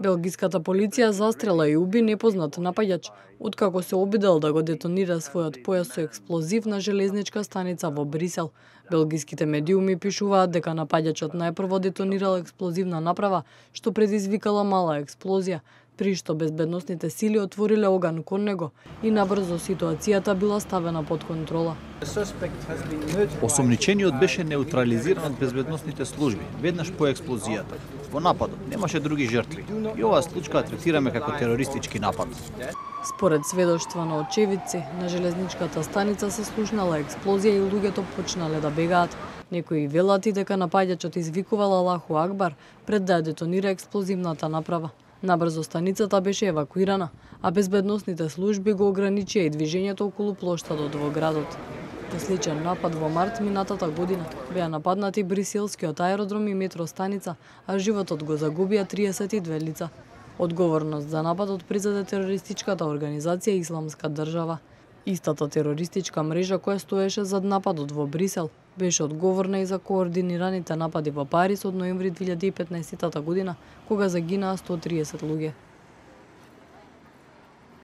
Белгиската полиција застрела и уби непознат напаѓач, откако се обидел да го детонира својот појас со експлозив на железничка станица во Брисел. Белгиските медиуми пишуваат дека напаѓачот најпрво детонирал експлозивна направа, што предизвикала мала експлозија, при што безбедносните сили отвориле оган кон него и набрзо ситуацијата била ставена под контрола. Осомничениот беше неутрализиран од безбедносните служби веднаш по експлозијата. Во нападот немаше други жртви и оваа случка третираме како терористички напад. Според сведоштва на очевидци, на железничката станица се слушнала експлозија и луѓето почнале да бегаат. Некои велат и дека напаѓачот извикувал Аллаху Акбар пред да детонира експлозивната направа. Набрзо станицата беше евакуирана, а безбедносните служби го ограничија и движењето околу плоштадот во градот. По сличен напад во март минатата година беа нападнати Бриселскиот аеродром и метро станица, а животот го загубија 32 лица. Одговорност за нападот призеде терористичката организација Исламска држава. Истата терористичка мрежа која стоеше зад нападот во Брисел беше одговорна и за координираните напади во Париз од ноември 2015 година, кога загинаа 130 луѓе.